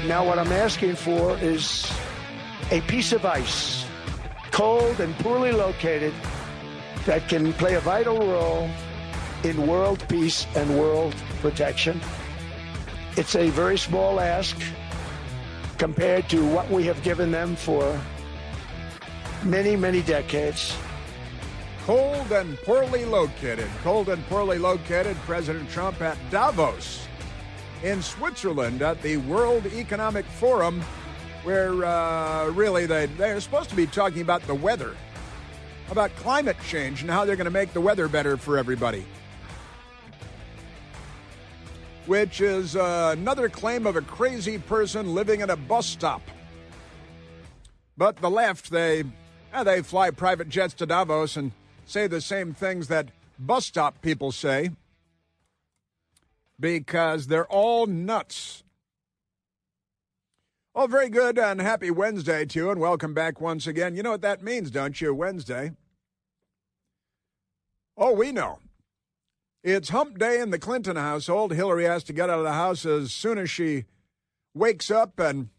Now what I'm asking for is a piece of ice, cold and poorly located, that can play a vital role in world peace and world protection. It's a very small ask compared to what we have given them for many, many decades. Cold and poorly located. President Trump at Davos in Switzerland at the World Economic Forum, where really they're supposed to be talking about the weather, about climate change and how they're going to make the weather better for everybody. Which is another claim of a crazy person living in a bus stop. But the left, they fly private jets to Davos and say the same things that bus stop people say because they're all nuts. Oh, very good and happy Wednesday to you, and welcome back once again. You know what that means, don't you, Wednesday? Oh, we know. It's hump day in the Clinton household. Hillary has to get out of the house as soon as she wakes up and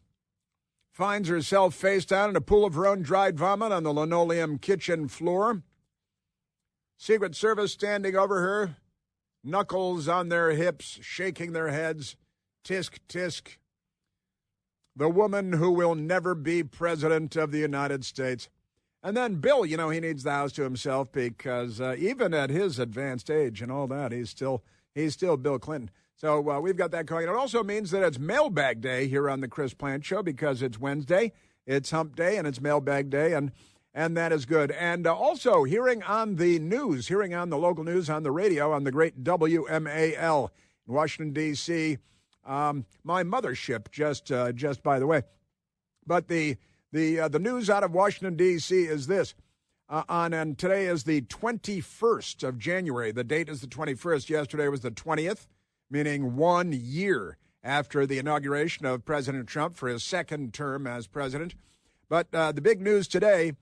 finds herself face down in a pool of her own dried vomit on the linoleum kitchen floor. Secret Service standing over her, knuckles on their hips, shaking their heads. Tisk, tisk. The woman who will never be president of the United States. And then Bill, you know, he needs the house to himself because even at his advanced age and all that, he's still Bill Clinton. So we've got that going. It also means that it's mailbag day here on the Chris Plant Show because it's Wednesday, it's hump day, and it's mailbag day, and that is good. And also hearing on the local news on the radio on the great WMAL in Washington, D.C., my mothership, just by the way. But the news out of Washington, D.C. is this. And today is the 21st of January. The date is the 21st. Yesterday was the 20th, meaning 1 year after the inauguration of President Trump for his second term as president. But the big news today,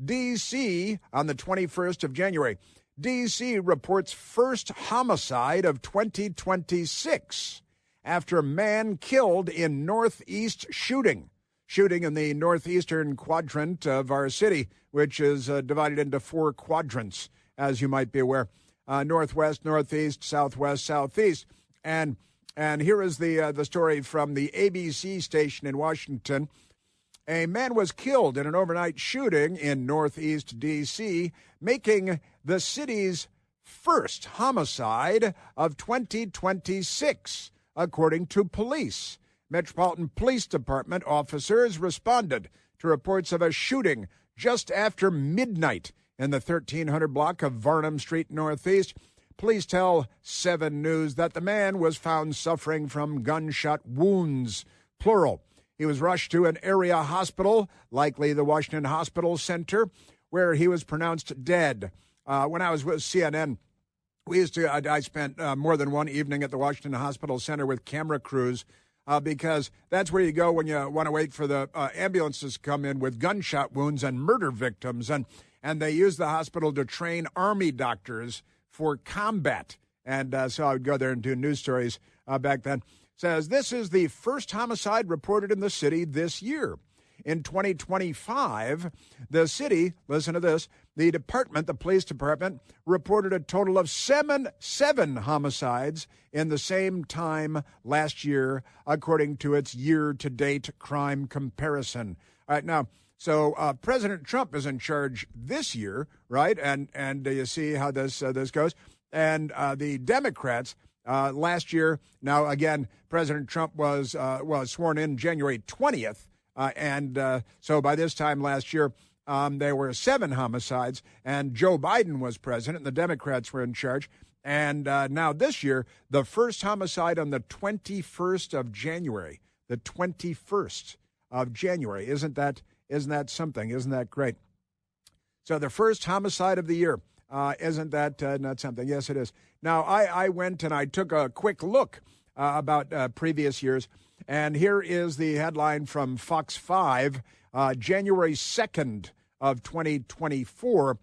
D.C. on the 21st of January, D.C. reports first homicide of 2026 after man killed in Northeast shooting in the northeastern quadrant of our city, which is divided into 4 quadrants, as you might be aware, northwest, northeast, southwest, southeast. And here is the story from the ABC station in Washington. A man was killed in an overnight shooting in northeast D.C., making the city's first homicide of 2026, according to police. Metropolitan Police Department officers responded to reports of a shooting just after midnight in the 1300 block of Varnum Street Northeast. Police tell 7 News that the man was found suffering from gunshot wounds, plural. He was rushed to an area hospital, likely the Washington Hospital Center, where he was pronounced dead. When I was with CNN, I spent more than one evening at the Washington Hospital Center with camera crews because that's where you go when you want to wait for the ambulances to come in with gunshot wounds and murder victims. And they use the hospital to train Army doctors for combat. And so I would go there and do news stories back then. Says this is the first homicide reported in the city this year. In 2025, the city, listen to this, the police department, reported a total of seven homicides in the same time last year, according to its year-to-date crime comparison. All right, now, so President Trump is in charge this year, right? And you see how this goes. And the Democrats last year, now again, President Trump was sworn in January 20th. So by this time last year, there were 7 homicides, and Joe Biden was president, and the Democrats were in charge. And now this year, the first homicide on the 21st of January. The 21st of January. Isn't that something? Isn't that great? So the first homicide of the year. Isn't that not something? Yes, it is. Now, I went and I took a quick look about previous years. And here is the headline from Fox 5, January 2nd of 2024.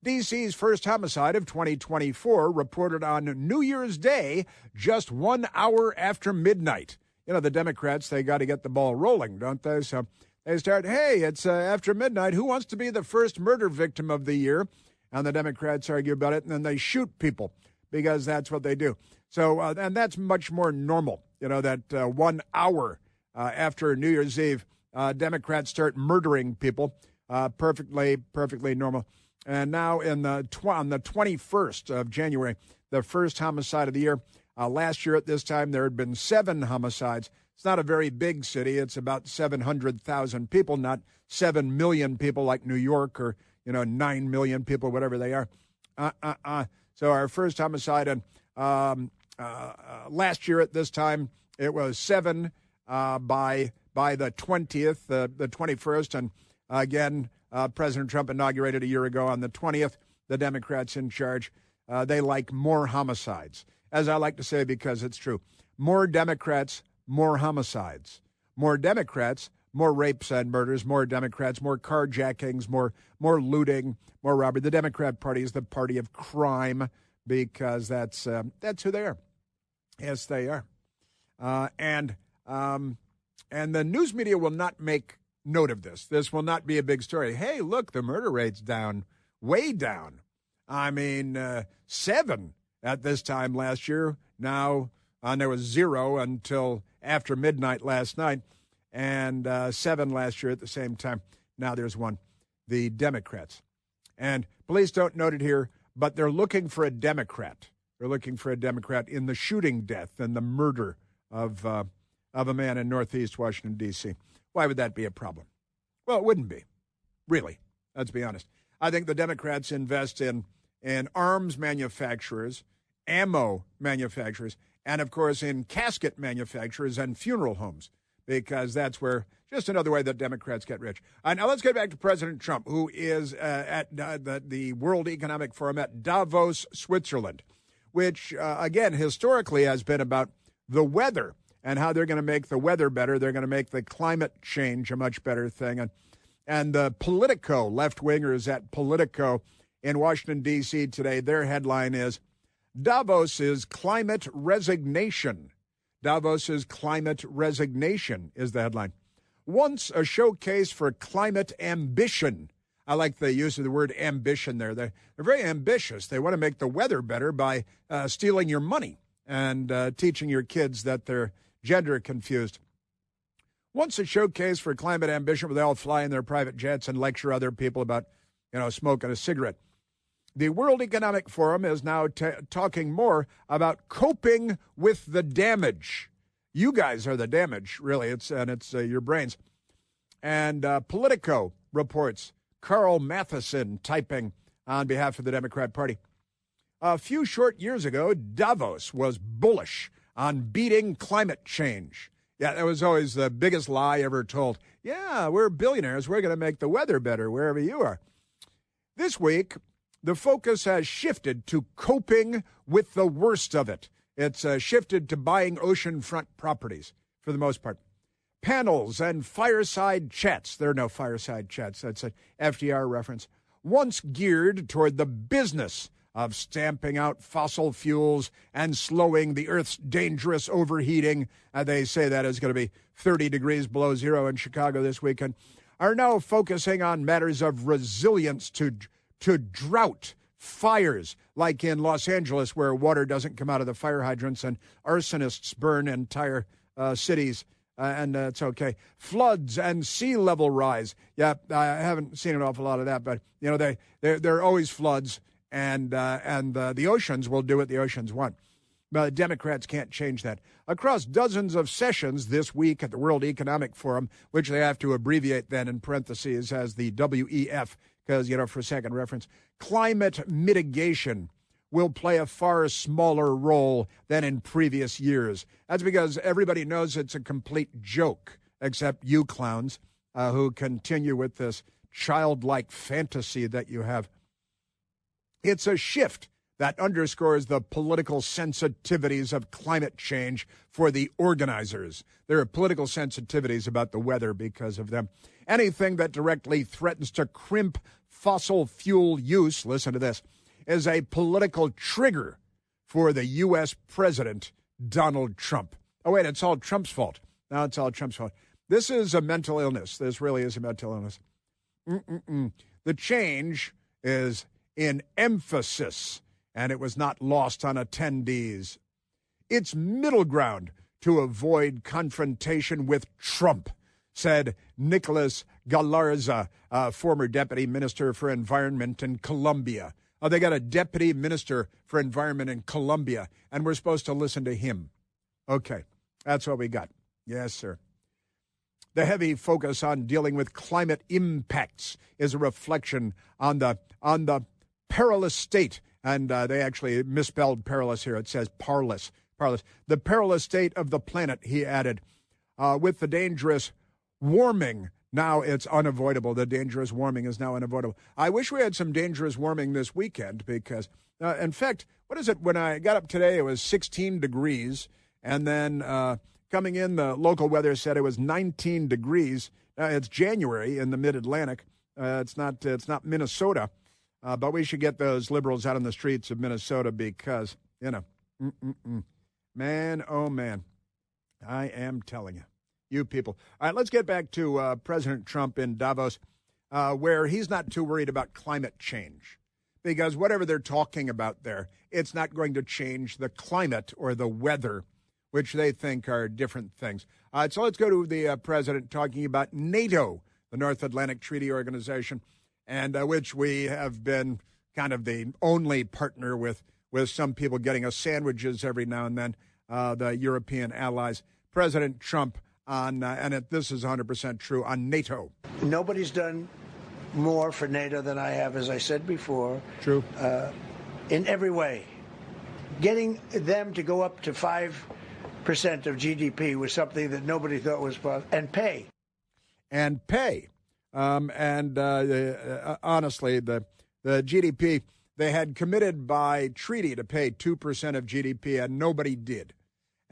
D.C.'s first homicide of 2024 reported on New Year's Day, just 1 hour after midnight. the Democrats, they got to get the ball rolling, don't they? So they start, hey, it's after midnight. Who wants to be the first murder victim of the year? And the Democrats argue about it, and then they shoot people because that's what they do. So, and that's much more normal, that 1 hour after New Year's Eve, Democrats start murdering people. Perfectly normal. And now on the 21st of January, the first homicide of the year. Last year at this time, there had been 7 homicides. It's not a very big city. It's about 700,000 people, not 7 million people like New York or, 9 million people, whatever they are. So our first homicide, and last year at this time, it was 7 by the 20th, the 21st. And again, President Trump inaugurated a year ago on the 20th, the Democrats in charge. They like more homicides, as I like to say, because it's true. More Democrats, more homicides. More Democrats, more rapes and murders. More Democrats, more carjackings, more looting, more robbery. The Democrat Party is the party of crime because that's who they are. Yes, they are. And the news media will not make note of this. This will not be a big story. Hey, look, the murder rate's down, way down. I mean, 7 at this time last year. Now, there was 0 until after midnight last night, and 7 last year at the same time. Now there's 1. The Democrats. And police don't note it here, but they're looking for a Democrat. They're looking for a Democrat in the shooting death and the murder of a man in Northeast Washington, D.C. Why would that be a problem? Well, it wouldn't be, really. Let's be honest. I think the Democrats invest in arms manufacturers, ammo manufacturers, and, of course, in casket manufacturers and funeral homes, because that's where, just another way that Democrats get rich. Now let's get back to President Trump, who is at the World Economic Forum at Davos, Switzerland, which, again, historically has been about the weather and how they're going to make the weather better. They're going to make the climate change a much better thing. And the Politico, left-wingers at Politico in Washington, D.C. today, their headline is, Davos's climate resignation. Davos's climate resignation is the headline. Once a showcase for climate ambition. I like the use of the word ambition there. They're very ambitious. They want to make the weather better by stealing your money and teaching your kids that they're gender confused. Once a showcase for climate ambition where they all fly in their private jets and lecture other people about, smoking a cigarette. The World Economic Forum is now talking more about coping with the damage. You guys are the damage, really. It's your brains. And Politico reports, Carl Matheson typing on behalf of the Democrat Party. A few short years ago, Davos was bullish on beating climate change. Yeah, that was always the biggest lie ever told. Yeah, we're billionaires. We're going to make the weather better wherever you are. This week, the focus has shifted to coping with the worst of it. It's shifted to buying oceanfront properties, for the most part. Panels and fireside chats. There are no fireside chats. That's an FDR reference. Once geared toward the business of stamping out fossil fuels and slowing the Earth's dangerous overheating. They say that is going to be 30 degrees below zero in Chicago this weekend. Are now focusing on matters of resilience to drought, fires, like in Los Angeles, where water doesn't come out of the fire hydrants and arsonists burn entire cities, and it's okay. Floods and sea level rise. Yeah, I haven't seen an awful lot of that, but there are always floods, and the oceans will do what the oceans want. But the Democrats can't change that. Across dozens of sessions this week at the World Economic Forum, which they have to abbreviate then in parentheses as the WEF, because, for second reference, climate mitigation will play a far smaller role than in previous years. That's because everybody knows it's a complete joke, except you clowns who continue with this childlike fantasy that you have. It's a shift that underscores the political sensitivities of climate change for the organizers. There are political sensitivities about the weather because of them. Anything that directly threatens to crimp fossil fuel use, listen to this, is a political trigger for the U.S. President, Donald Trump. Oh, wait, it's all Trump's fault. Now it's all Trump's fault. This is a mental illness. This really is a mental illness. The change is in emphasis, and it was not lost on attendees. It's middle ground to avoid confrontation with Trump, said Nicholas Galarza, former deputy minister for environment in Colombia. Oh, they got a deputy minister for environment in Colombia, and we're supposed to listen to him. Okay, that's what we got. Yes, sir. The heavy focus on dealing with climate impacts is a reflection on the perilous state, and they actually misspelled perilous here. It says parlous. The perilous state of the planet, he added, with the dangerous warming. Now it's unavoidable. The dangerous warming is now unavoidable. I wish we had some dangerous warming this weekend because, in fact, what is it? When I got up today, it was 16 degrees, and then coming in, the local weather said it was 19 degrees. It's January in the Mid-Atlantic. It's not Minnesota, but we should get those liberals out on the streets of Minnesota because, man, oh man, I am telling you. You people. All right, let's get back to President Trump in Davos, where he's not too worried about climate change. Because whatever they're talking about there, it's not going to change the climate or the weather, which they think are different things. So let's go to the president talking about NATO, the North Atlantic Treaty Organization, and which we have been kind of the only partner with some people getting us sandwiches every now and then, the European allies. President Trump this is 100% true, on NATO. Nobody's done more for NATO than I have, as I said before. True. In every way. Getting them to go up to 5% of GDP was something that nobody thought was possible. And pay. Honestly, the GDP, they had committed by treaty to pay 2% of GDP, and nobody did.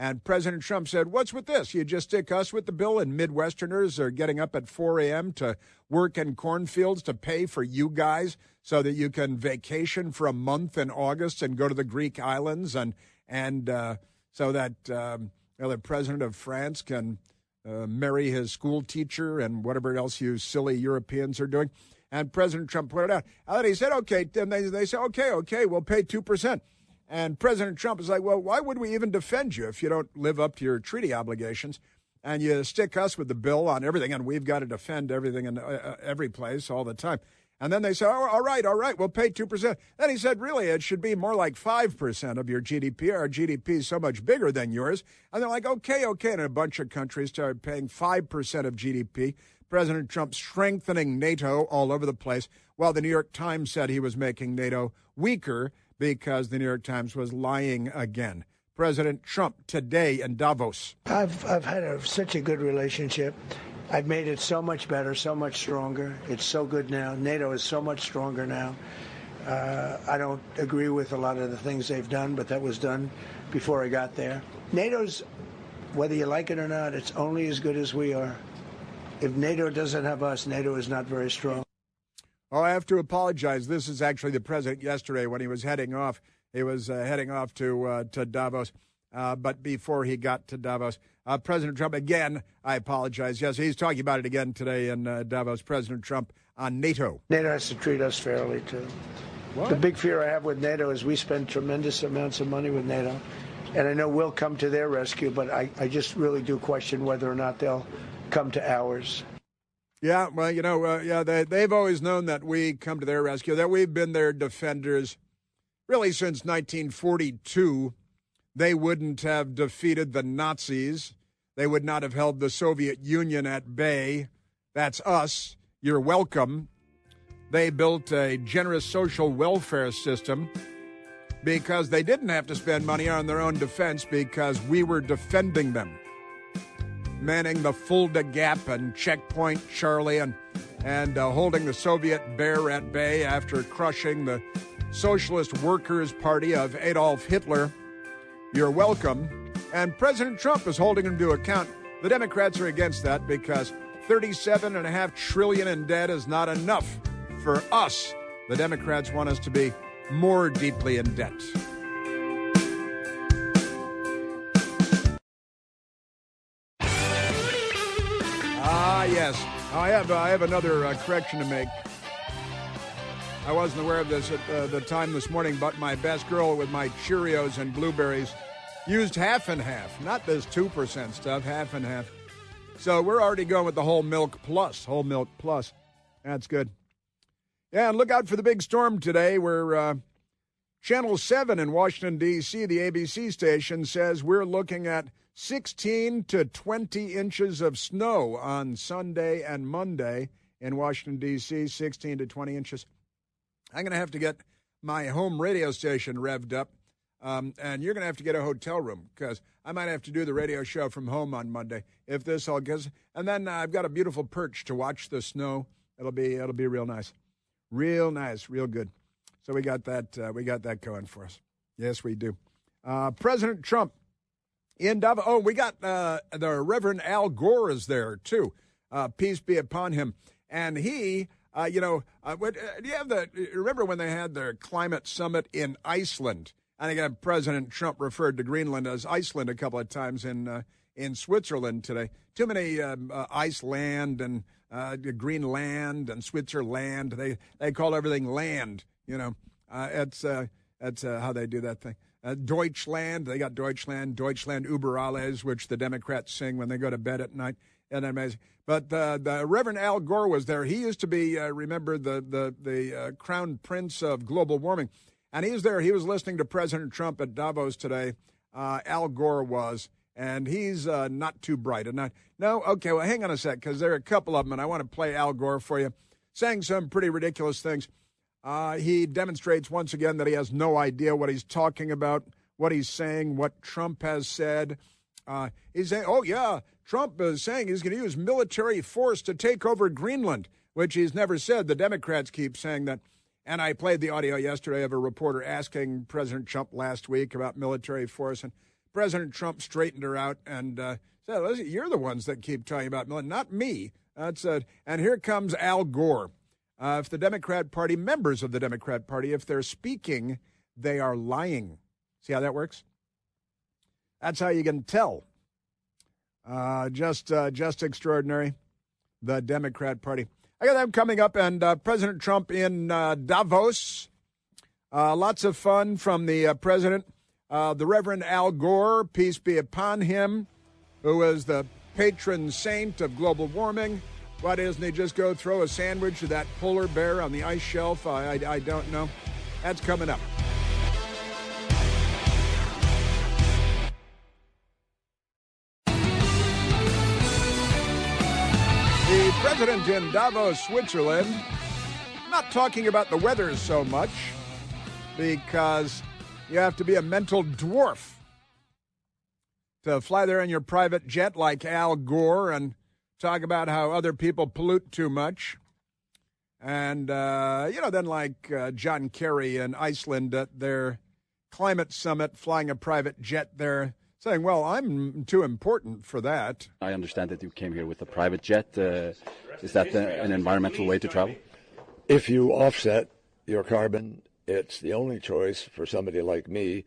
And President Trump said, what's with this? You just stick us with the bill, and Midwesterners are getting up at 4 a.m. to work in cornfields to pay for you guys so that you can vacation for a month in August and go to the Greek islands, and so that the president of France can marry his school teacher and whatever else you silly Europeans are doing. And President Trump put it out. And then he said, okay. And they said, okay, we'll pay 2%. And President Trump is like, well, why would we even defend you if you don't live up to your treaty obligations? And you stick us with the bill on everything, and we've got to defend everything in every place all the time. And then they say, oh, all right, we'll pay 2%. Then he said, really, it should be more like 5% of your GDP. Our GDP is so much bigger than yours. And they're like, okay. And a bunch of countries started paying 5% of GDP. President Trump strengthening NATO all over the place, while the New York Times said he was making NATO weaker because the New York Times was lying again. President Trump today in Davos. I've had such a good relationship. I've made it so much better, so much stronger. It's so good now. NATO is so much stronger now. I don't agree with a lot of the things they've done, but that was done before I got there. NATO's, whether you like it or not, it's only as good as we are. If NATO doesn't have us, NATO is not very strong. Oh, I have to apologize. This is actually the president yesterday when he was heading off. He was heading off to Davos, but before he got to Davos, President Trump, again, I apologize. Yes, he's talking about it again today in Davos, President Trump on NATO. NATO has to treat us fairly, too. What? The big fear I have with NATO is we spend tremendous amounts of money with NATO, and I know we'll come to their rescue, but I just really do question whether or not they'll come to ours. Yeah, well, they've always known that we come to their rescue, that we've been their defenders really since 1942. They wouldn't have defeated the Nazis. They would not have held the Soviet Union at bay. That's us. You're welcome. They built a generous social welfare system because they didn't have to spend money on their own defense because we were defending them. Manning the Fulda Gap and Checkpoint Charlie and holding the Soviet bear at bay after crushing the Socialist Workers' Party of Adolf Hitler. You're welcome. And President Trump is holding him to account. The Democrats are against that because $37.5 trillion in debt is not enough for us. The Democrats want us to be more deeply in debt. Yes. I have another correction to make. I wasn't aware of this at the time this morning, but my best girl with my Cheerios and blueberries used half and half, not this 2% stuff, half and half. So we're already going with the whole milk plus. That's good. Yeah, and look out for the big storm today. We're Channel 7 in Washington, D.C., the ABC station, says we're looking at 16 to 20 inches of snow on Sunday and Monday in Washington, D.C., 16 to 20 inches. I'm going to have to get my home radio station revved up, and you're going to have to get a hotel room because I might have to do the radio show from home on Monday if this all goes. And then I've got a beautiful perch to watch the snow. It'll be real nice, real good. So we got that going for us. Yes, we do. President Trump in Davos. Oh, we got the Reverend Al Gore is there too. Peace be upon him, and he. Do you have remember when they had their climate summit in Iceland? I think President Trump referred to Greenland as Iceland a couple of times in Switzerland today. Too many Iceland and Greenland and Switzerland. They call everything land. That's how they do that thing. Deutschland, they got Deutschland über alles, which the Democrats sing when they go to bed at night. Isn't that amazing? But the Reverend Al Gore was there. He used to be, remember, the crown prince of global warming. And he's there. He was listening to President Trump at Davos today. Al Gore was. And he's not too bright. Okay, well, hang on a sec, because there are a couple of them, and I want to play Al Gore for you, saying some pretty ridiculous things. He demonstrates once again that he has no idea what he's talking about, what he's saying, what Trump has said. He's saying, oh, yeah, Trump is saying he's going to use military force to take over Greenland, which he's never said. The Democrats keep saying that. And I played the audio yesterday of a reporter asking President Trump last week about military force. And President Trump straightened her out and said, listen, you're the ones that keep talking about military, not me. And here comes Al Gore. If the Democrat Party, members of the Democrat Party, if they're speaking, they are lying. See how that works? That's how you can tell. Just extraordinary. The Democrat Party. I got them coming up, and President Trump in Davos. Lots of fun from the president. The Reverend Al Gore, peace be upon him, who is the patron saint of global warming. Why doesn't he just go throw a sandwich to that polar bear on the ice shelf? I don't know. That's coming up. The president in Davos, Switzerland, not talking about the weather so much because you have to be a mental dwarf to fly there in your private jet like Al Gore and talk about how other people pollute too much. And, then like John Kerry in Iceland at their climate summit, flying a private jet there, saying, well, I'm too important for that. I understand that you came here with a private jet. Is that an environmental way to travel? If you offset your carbon, it's the only choice for somebody like me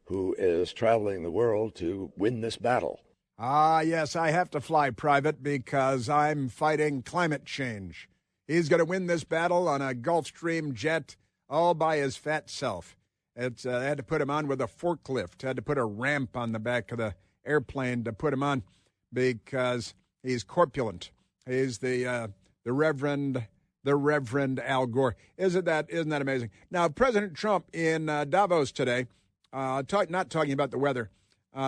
who is traveling the world to win this battle. Yes, I have to fly private because I'm fighting climate change. He's going to win this battle on a Gulfstream jet all by his fat self. They had to put him on with a forklift, had to put a ramp on the back of the airplane to put him on because he's corpulent. He's the Reverend Al Gore. Isn't that amazing? Now, President Trump in Davos today, not talking about the weather,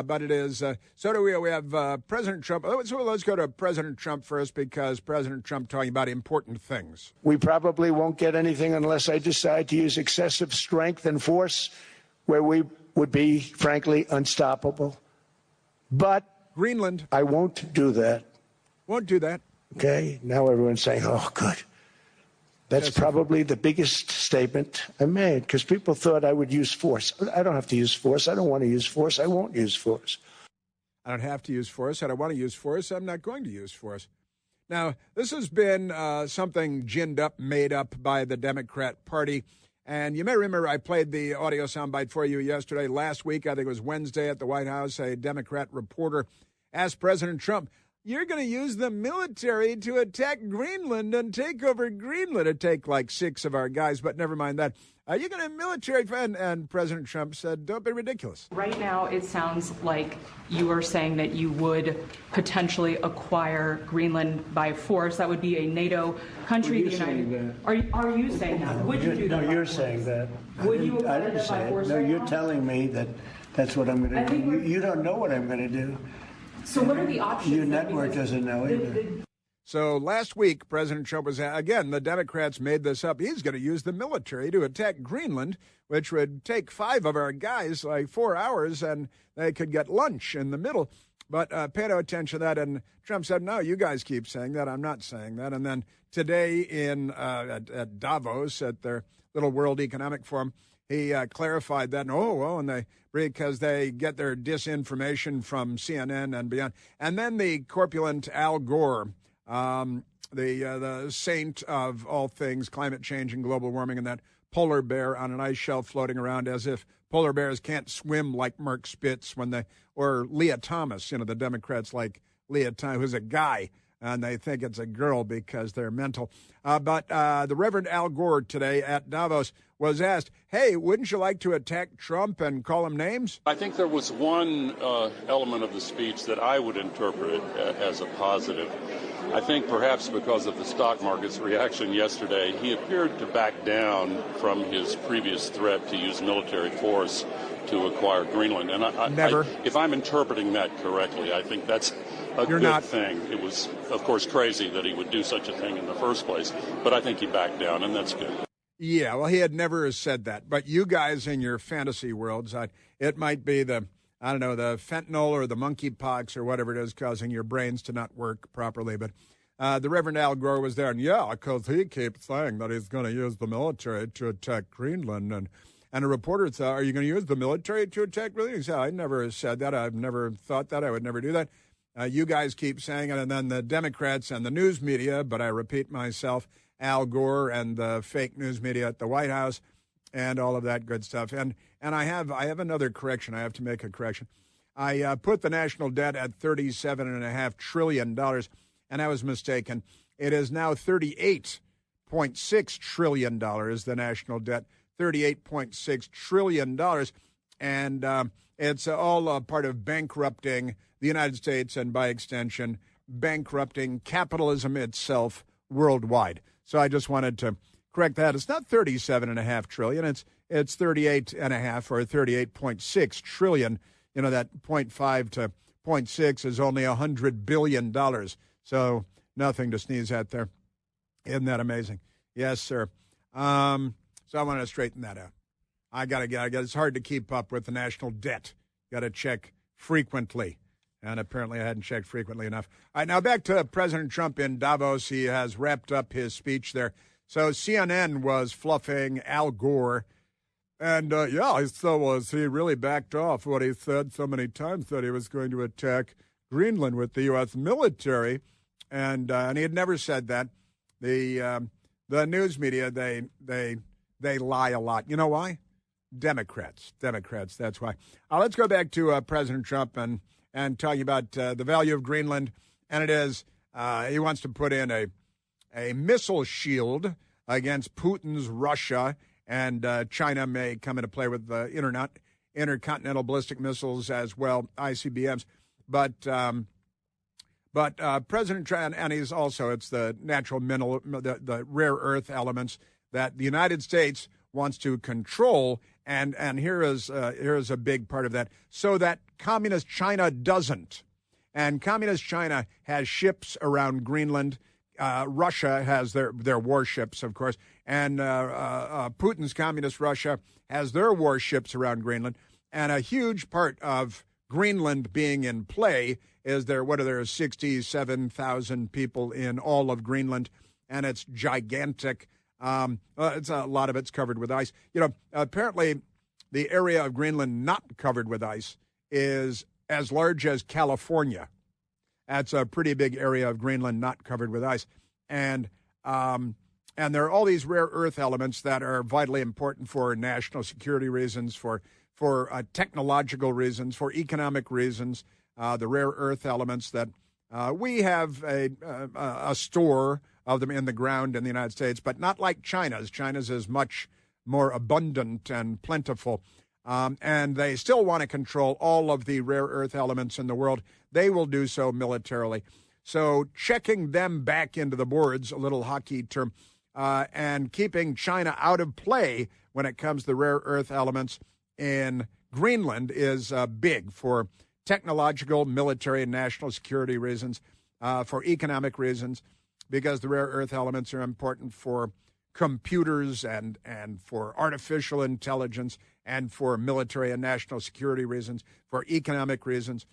but it is. So do we have President Trump. So let's go to President Trump first because President Trump talking about important things. We probably won't get anything unless I decide to use excessive strength and force where we would be, frankly, unstoppable. But Greenland. I won't do that. Won't do that. Okay? Now everyone's saying, oh, good. That's probably the biggest statement I made because people thought I would use force. I don't have to use force. I don't want to use force. I won't use force. I don't have to use force. I don't want to use force. I'm not going to use force. Now, this has been something ginned up, made up by the Democrat Party. And you may remember I played the audio soundbite for you yesterday. Last week, I think it was Wednesday at the White House, a Democrat reporter asked President Trump, you're going to use the military to attack Greenland and take over Greenland. It'd take like 6 of our guys, but never mind that. You're going to military, and President Trump said, don't be ridiculous. Right now, it sounds like you are saying that you would potentially acquire Greenland by force. That would be a NATO country. Are you saying that? Are you saying that? Would you do that? No, you're saying that. Would you I acquire didn't that by say it. force No, right you're now? telling me that that's what I'm going to do. You don't know what I'm going to do. So what are the options? Your network doesn't know either. So last week, President Trump was, again, the Democrats made this up. He's going to use the military to attack Greenland, which would take 5 of our guys like 4 hours, and they could get lunch in the middle. But pay no attention to that. And Trump said, no, you guys keep saying that. I'm not saying that. And then today at Davos, at their little World Economic Forum, he clarified that. Because they get their disinformation from CNN and beyond. And then the corpulent Al Gore, the saint of all things climate change and global warming, and that polar bear on an ice shelf floating around as if polar bears can't swim like Mark Spitz or Leah Thomas. The Democrats like Leah Thomas, who's a guy, and they think it's a girl because they're mental. But the Reverend Al Gore today at Davos was asked, hey, wouldn't you like to attack Trump and call him names? I think there was one element of the speech that I would interpret as a positive. I think perhaps because of the stock market's reaction yesterday, he appeared to back down from his previous threat to use military force to acquire Greenland. And if I'm interpreting that correctly, I think that's a good thing. It was, of course, crazy that he would do such a thing in the first place, but I think he backed down, and that's good. Yeah, well, he had never said that. But you guys in your fantasy worlds, it might be the fentanyl or the monkeypox or whatever it is causing your brains to not work properly. But the Reverend Al Gore was there, and because he keeps saying that he's going to use the military to attack Greenland. And a reporter said, are you going to use the military to attack Greenland? He said, I never said that. I've never thought that. I would never do that. You guys keep saying it. And then the Democrats and the news media, but I repeat myself, Al Gore and the fake news media at the White House and all of that good stuff. And I have another correction. I have to make a correction. I put the national debt at $37.5 trillion, and I was mistaken. It is now $38.6 trillion, the national debt, $38.6 trillion. And it's all part of bankrupting the United States and, by extension, bankrupting capitalism itself worldwide. So I just wanted to correct that. It's not $37.5 trillion. It's $38.5 or $38.6 trillion. That 0.5 to 0.6 is only $100 billion. So nothing to sneeze at there. Isn't that amazing? Yes, sir. So I wanted to straighten that out. I got to get. It's hard to keep up with the national debt. Got to check frequently. And apparently I hadn't checked frequently enough. All right, now back to President Trump in Davos. He has wrapped up his speech there. So CNN was fluffing Al Gore. And, so was he really backed off what he said so many times that he was going to attack Greenland with the U.S. military. And he had never said that. The news media, they lie a lot. You know why? Democrats, that's why. Let's go back to President Trump and talking about the value of Greenland. And it is, he wants to put in a missile shield against Putin's Russia, and China may come into play with the intercontinental ballistic missiles as well, ICBMs. But President Trump, and he's also, it's the natural mineral, the rare earth elements that the United States wants to control. And here is a big part of that, so that communist China doesn't. And communist China has ships around Greenland. Russia has their warships, of course. And Putin's communist Russia has their warships around Greenland. And a huge part of Greenland being in play is there 67,000 people in all of Greenland. And it's gigantic. It's a lot of it's covered with ice. Apparently the area of Greenland not covered with ice is as large as California. That's a pretty big area of Greenland not covered with ice. And there are all these rare earth elements that are vitally important for national security reasons, for technological reasons, for economic reasons. The rare earth elements that We have a store of them in the ground in the United States, but not like China's. China's is much more abundant and plentiful. And they still want to control all of the rare earth elements in the world. They will do so militarily. So checking them back into the boards, a little hockey term, and keeping China out of play when it comes to the rare earth elements in Greenland is big for technological, military, and national security reasons, for economic reasons, because the rare earth elements are important for computers and for artificial intelligence and for military and national security reasons, for economic reasons.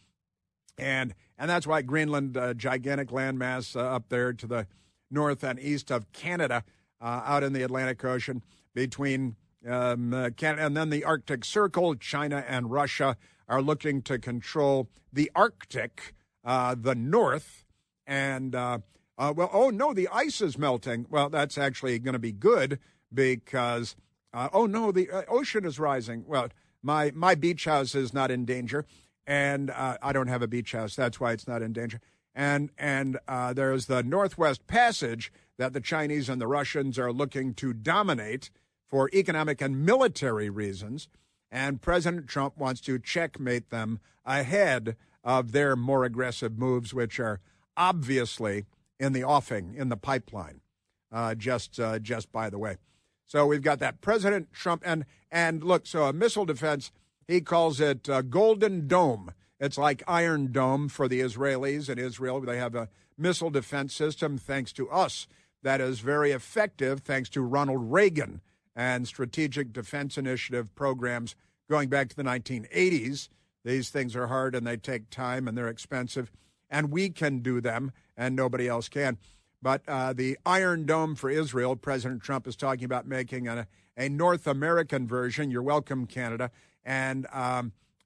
And that's why Greenland, gigantic landmass up there to the north and east of Canada, out in the Atlantic Ocean between Canada and then the Arctic Circle, China and Russia are looking to control the Arctic, the north, and the ice is melting. Well, that's actually going to be good because, the ocean is rising. Well, my beach house is not in danger, and I don't have a beach house. That's why it's not in danger. And there's the Northwest Passage that the Chinese and the Russians are looking to dominate for economic and military reasons, and President Trump wants to checkmate them ahead of their more aggressive moves, which are obviously in the offing, in the pipeline, just by the way. So we've got that President Trump, and look, so a missile defense, he calls it Golden Dome. It's like Iron Dome for the Israelis. In Israel, they have a missile defense system, thanks to us, that is very effective, thanks to Ronald Reagan and Strategic Defense Initiative programs going back to the 1980s. These things are hard and they take time and they're expensive, and we can do them and nobody else can. But the Iron Dome for Israel, President Trump is talking about making a North American version. You're welcome, Canada. And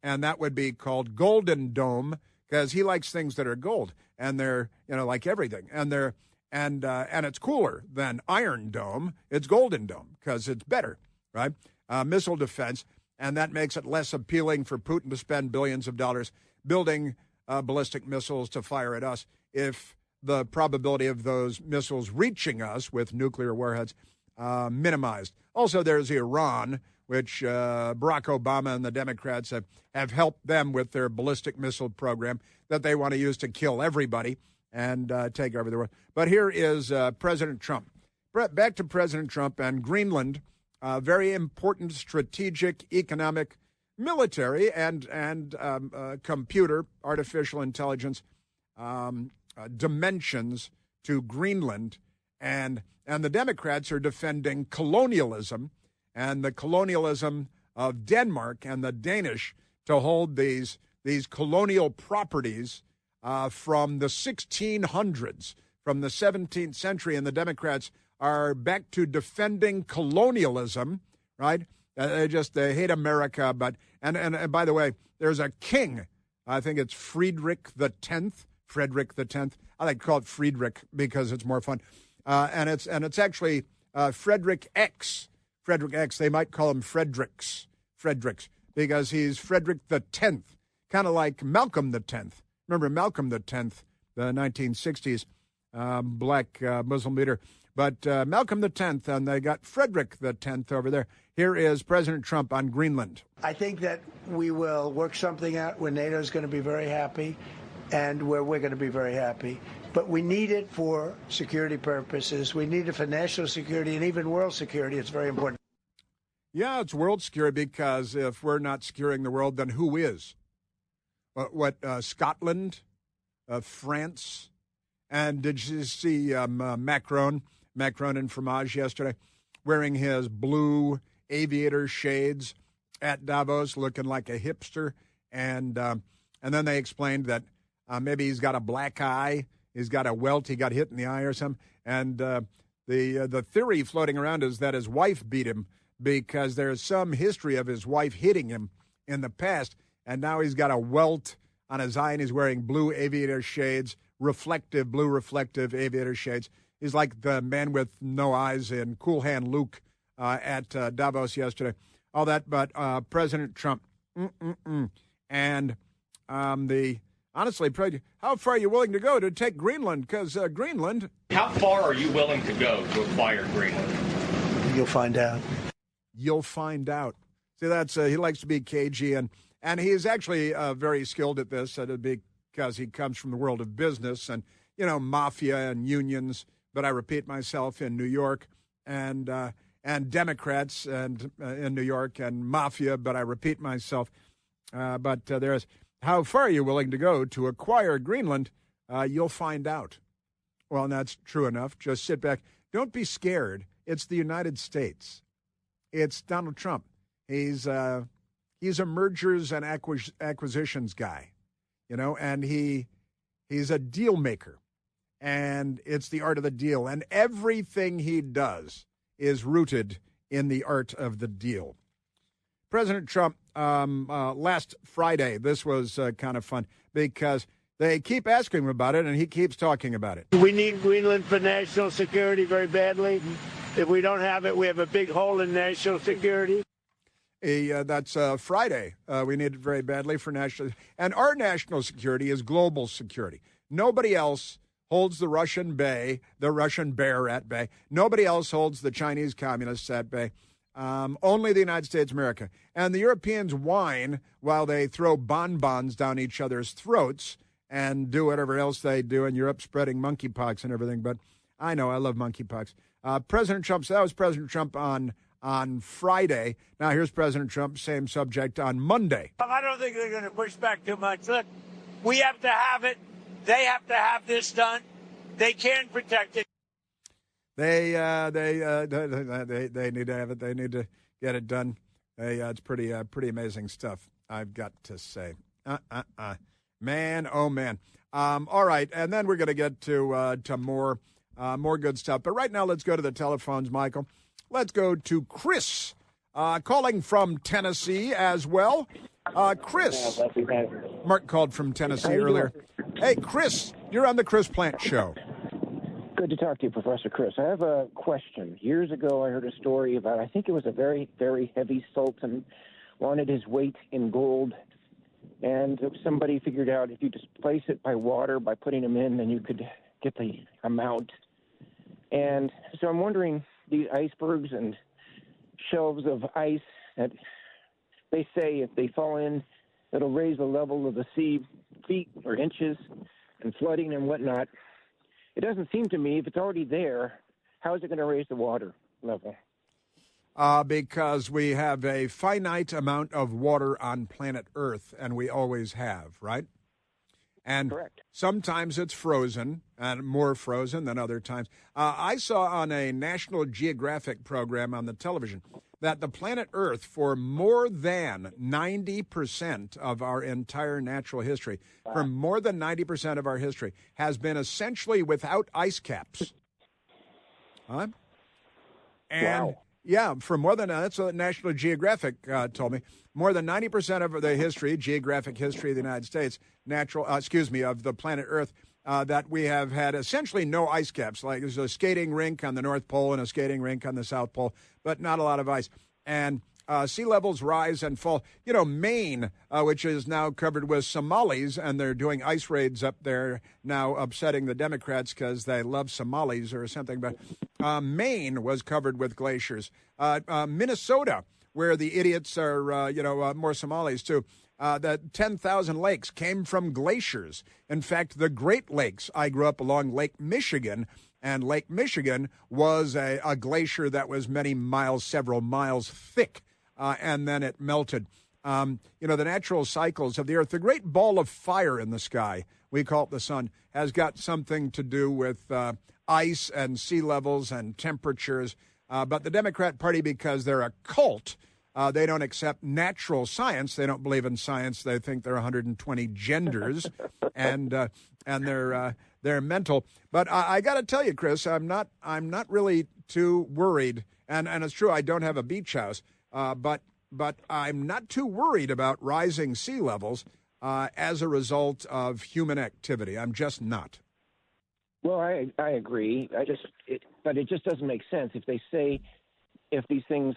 that would be called Golden Dome, because he likes things that are gold, and they're, like everything. And it's cooler than Iron Dome. It's Golden Dome because it's better, right? Missile defense, and that makes it less appealing for Putin to spend billions of dollars building ballistic missiles to fire at us if the probability of those missiles reaching us with nuclear warheads minimized. Also, there's Iran, which Barack Obama and the Democrats have helped them with their ballistic missile program that they want to use to kill everybody and take over the world. But here is President Trump. Back to President Trump and Greenland, very important strategic, economic, military, and computer, artificial intelligence dimensions to Greenland. And the Democrats are defending colonialism and the colonialism of Denmark and the Danish to hold these colonial properties from the 1600s, from the 17th century, and the Democrats are back to defending colonialism, right? They hate America, but and by the way, there's a king. I think it's Frederick the 10th. I like to call it Friedrich because it's more fun. And it's actually Frederick X. Frederick X. They might call him Fredericks, because he's Frederick the 10th, kind of like Malcolm the 10th. Remember Malcolm the 10th, the 1960s black Muslim leader. But Malcolm the 10th, and they got Frederick the 10th over there. Here is President Trump on Greenland. I think that we will work something out where NATO is going to be very happy and where we're going to be very happy. But we need it for security purposes. We need it for national security and even world security. It's very important. Yeah, it's world security, because if we're not securing the world, then who is? Scotland, France, and did you see Macron in Fromage yesterday, wearing his blue aviator shades at Davos, looking like a hipster, and then they explained that maybe he's got a black eye, he's got a welt, he got hit in the eye or something, and the theory floating around is that his wife beat him, because there's some history of his wife hitting him in the past, and now he's got a welt on his eye, and he's wearing blue aviator shades, blue reflective aviator shades. He's like the man with no eyes in Cool Hand Luke at Davos yesterday. All that, but President Trump, and the honestly, how far are you willing to go to take Greenland? Because Greenland. How far are you willing to go to acquire Greenland? You'll find out. You'll find out. See, that's he likes to be cagey, and he is actually very skilled at this because he comes from the world of business and, mafia and unions. But I repeat myself, in New York, and Democrats and in New York and mafia. But I repeat myself. But there's how far are you willing to go to acquire Greenland? You'll find out. Well, and that's true enough. Just sit back. Don't be scared. It's the United States. It's Donald Trump. He's a mergers and acquisitions guy, and he's a deal maker, and it's the art of the deal, and everything he does is rooted in the art of the deal. President Trump, last Friday, this was kind of fun because they keep asking him about it, and he keeps talking about it. We need Greenland for national security very badly. If we don't have it, we have a big hole in national security. That's Friday. We need it very badly for national. And our national security is global security. Nobody else holds the Russian bear at bay. Nobody else holds the Chinese communists at bay. Only the United States of America. And the Europeans whine while they throw bonbons down each other's throats and do whatever else they do in Europe, spreading monkeypox and everything. But I know, I love monkeypox. President Trump, so that was President Trump on Friday. Now here's President Trump, same subject on Monday. I don't think they're going to push back too much. Look, we have to have it. They have to have this done. They can protect it. They need to have it. They need to get it done. It's pretty amazing stuff, I've got to say. Man, oh man. All right, and then we're going to get to more good stuff. But right now, let's go to the telephones, Michael. Let's go to Chris, calling from Tennessee as well. Chris. Mark called from Tennessee earlier. Hey, Chris, you're on the Chris Plant Show. Good to talk to you, Professor Chris. I have a question. Years ago, I heard a story about, I think it was a very, very heavy sultan, wanted his weight in gold, and somebody figured out if you displace it by water, by putting him in, then you could get the amount. And so I'm wondering, these icebergs and shelves of ice that they say if they fall in, it'll raise the level of the sea feet or inches and flooding and whatnot. It doesn't seem to me, if it's already there, how is it going to raise the water level? Because we have a finite amount of water on planet Earth, and we always have, right? And correct. Sometimes it's frozen, and more frozen than other times. I saw on a National Geographic program on the television that the planet Earth, for more than 90% of our entire natural history, for more than 90% of our history, has been essentially without ice caps. Huh? And wow. Yeah, for more than that's what National Geographic told me. More than 90% of the history, geographic history of the United States, of the planet Earth, that we have had essentially no ice caps. Like there's a skating rink on the North Pole and a skating rink on the South Pole, but not a lot of ice. And sea levels rise and fall. You know, Maine, which is now covered with Somalis, and they're doing ice raids up there now, upsetting the Democrats because they love Somalis or something. But Maine was covered with glaciers. Minnesota, where the idiots are, more Somalis too. That 10,000 lakes came from glaciers. In fact, the Great Lakes, I grew up along Lake Michigan, and Lake Michigan was a glacier that was several miles thick, and then it melted. The natural cycles of the Earth, the great ball of fire in the sky, we call it the sun, has got something to do with ice and sea levels and temperatures. But the Democrat Party, because they're a cult, they don't accept natural science. They don't believe in science. They think there are 120 genders, and they're mental. But I got to tell you, Chris, I'm not really too worried. And it's true, I don't have a beach house, but I'm not too worried about rising sea levels as a result of human activity. I'm just not. Well, I agree. But it just doesn't make sense if they say if these things,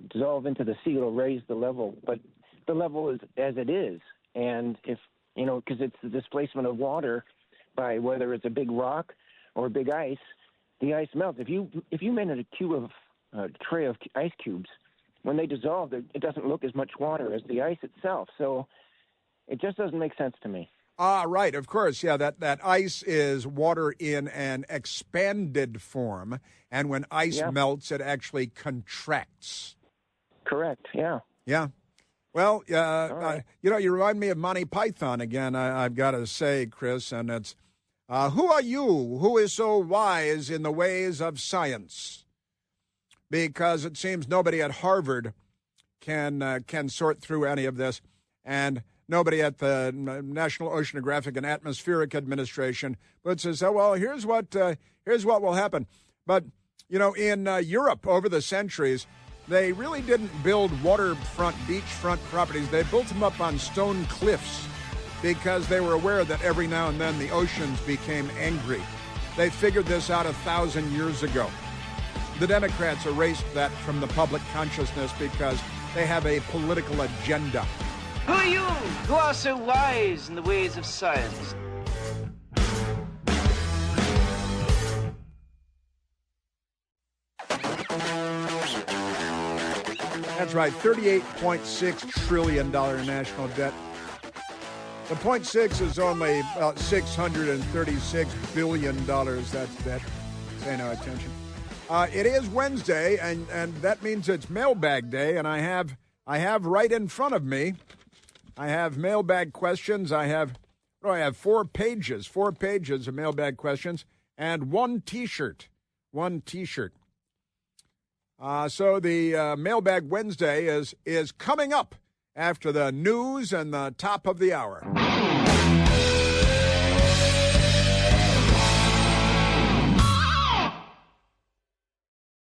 dissolve into the sea, it'll raise the level. But the level is as it is. And if because it's the displacement of water by whether it's a big rock or big ice. The ice melts. If you made a tray of ice cubes, when they dissolve, it doesn't look as much water as the ice itself. So it just doesn't make sense to me. Right, of course. Yeah, that ice is water in an expanded form, and when ice melts, it actually contracts. Correct, yeah. Yeah. Well, right. you remind me of Monty Python again, I've got to say, Chris, and it's, who are you who is so wise in the ways of science? Because it seems nobody at Harvard can sort through any of this, and nobody at the National Oceanographic and Atmospheric Administration but says, "Oh, well, here's what will happen." But in Europe over the centuries, they really didn't build waterfront, beachfront properties. They built them up on stone cliffs because they were aware that every now and then the oceans became angry. They figured this out 1,000 years ago. The Democrats erased that from the public consciousness because they have a political agenda. Who are you who are so wise in the ways of science? That's right, $38.6 trillion national debt. The 0.6 is only about $636 billion. That's debt. Pay no attention. It is Wednesday, and that means it's mailbag day, and I have right in front of me, I have mailbag questions. I have 4 pages of mailbag questions, and one T-shirt. So the Mailbag Wednesday is coming up after the news and the top of the hour.